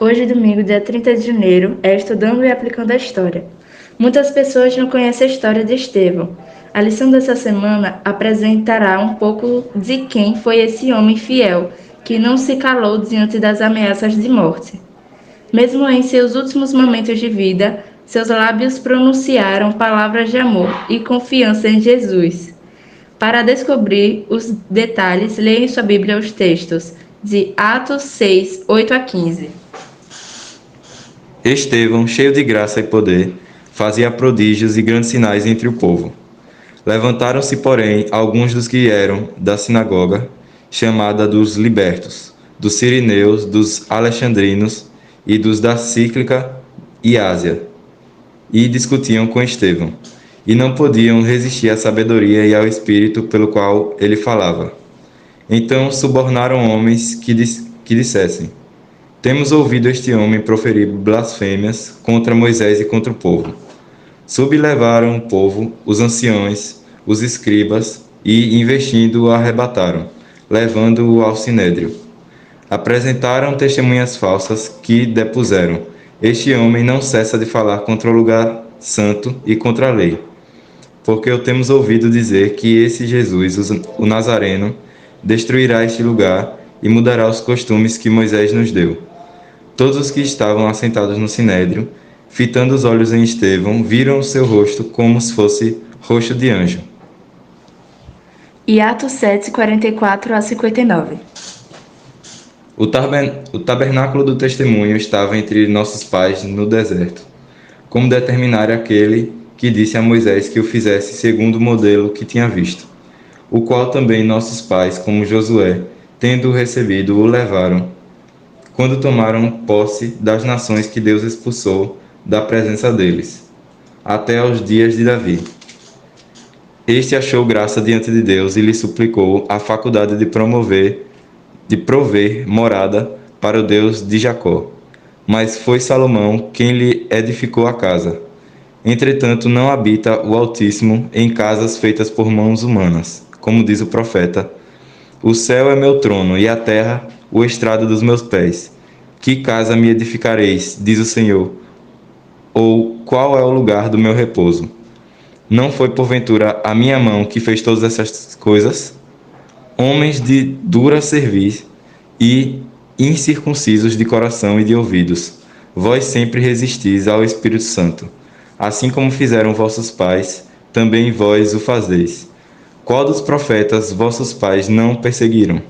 Hoje, domingo, dia 30 de janeiro, é Estudando e Aplicando a História. Muitas pessoas não conhecem a história de Estevão. A lição dessa semana apresentará um pouco de quem foi esse homem fiel, que não se calou diante das ameaças de morte. Mesmo em seus últimos momentos de vida, seus lábios pronunciaram palavras de amor e confiança em Jesus. Para descobrir os detalhes, leia em sua Bíblia os textos de Atos 6, 8 a 15. Estevão, cheio de graça e poder, fazia prodígios e grandes sinais entre o povo. Levantaram-se, porém, alguns dos que eram da sinagoga, chamada dos libertos, dos sirineus, dos alexandrinos e dos da Cíclica e Ásia, e discutiam com Estevão, e não podiam resistir à sabedoria e ao espírito pelo qual ele falava. Então subornaram homens que dissessem: temos ouvido este homem proferir blasfêmias contra Moisés e contra o povo. Sublevaram o povo, os anciões, os escribas, e, investindo, o arrebataram, levando-o ao sinédrio. Apresentaram testemunhas falsas que depuseram: este homem não cessa de falar contra o lugar santo e contra a lei. Porque o temos ouvido dizer que esse Jesus, o Nazareno, destruirá este lugar e mudará os costumes que Moisés nos deu. Todos os que estavam assentados no sinédrio, fitando os olhos em Estevão, viram o seu rosto como se fosse rosto de anjo. E Atos 7, 44 a 59. O tabernáculo do testemunho estava entre nossos pais no deserto, como determinara aquele que disse a Moisés que o fizesse segundo o modelo que tinha visto, o qual também nossos pais, como Josué, tendo-o recebido, o levaram, quando tomaram posse das nações que Deus expulsou da presença deles, até aos dias de Davi. Este achou graça diante de Deus e lhe suplicou a faculdade de prover morada para o Deus de Jacó. Mas foi Salomão quem lhe edificou a casa. Entretanto, não habita o Altíssimo em casas feitas por mãos humanas, como diz o profeta: o céu é meu trono e a terra o estrado dos meus pés. Que casa me edificareis, diz o Senhor? Ou qual é o lugar do meu repouso? Não foi porventura a minha mão que fez todas essas coisas? Homens de dura cerviz e incircuncisos de coração e de ouvidos, vós sempre resistis ao Espírito Santo. Assim como fizeram vossos pais, também vós o fazeis. Qual dos profetas vossos pais não perseguiram?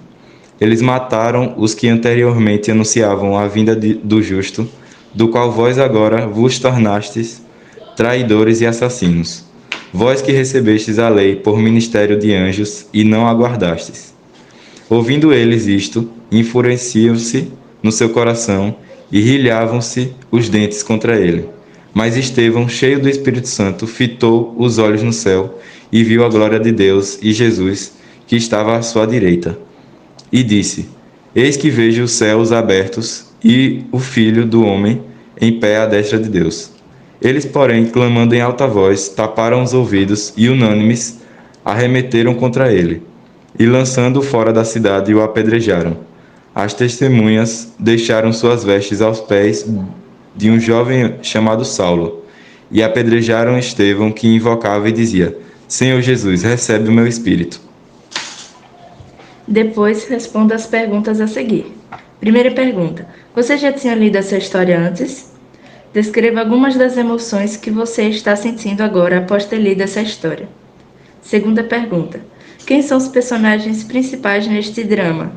Eles mataram os que anteriormente anunciavam a vinda do justo, do qual vós agora vos tornastes traidores e assassinos. Vós que recebestes a lei por ministério de anjos e não aguardastes. Ouvindo eles isto, enfureciam-se no seu coração e rilhavam-se os dentes contra ele. Mas Estevão, cheio do Espírito Santo, fitou os olhos no céu e viu a glória de Deus e Jesus, que estava à sua direita. E disse: eis que vejo os céus abertos e o Filho do Homem em pé à destra de Deus. Eles, porém, clamando em alta voz, taparam os ouvidos e, unânimes, arremeteram contra ele, e lançando-o fora da cidade, o apedrejaram. As testemunhas deixaram suas vestes aos pés de um jovem chamado Saulo, e apedrejaram Estevão, que invocava e dizia: Senhor Jesus, recebe o meu espírito. Depois, responda as perguntas a seguir. Primeira pergunta: você já tinha lido essa história antes? Descreva algumas das emoções que você está sentindo agora após ter lido essa história. Segunda pergunta: quem são os personagens principais neste drama?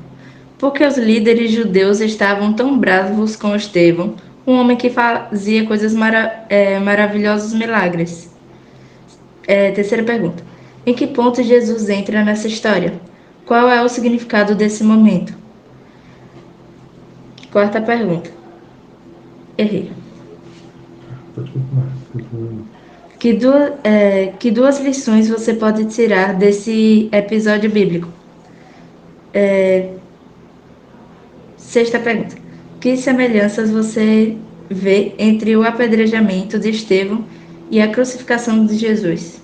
Por que os líderes judeus estavam tão bravos com Estevão, um homem que fazia coisas maravilhosos milagres? Terceira pergunta: em que ponto Jesus entra nessa história? Qual é o significado desse momento? Quarta pergunta: errei. Que duas lições você pode tirar desse episódio bíblico? Sexta pergunta: que semelhanças você vê entre o apedrejamento de Estevão e a crucificação de Jesus?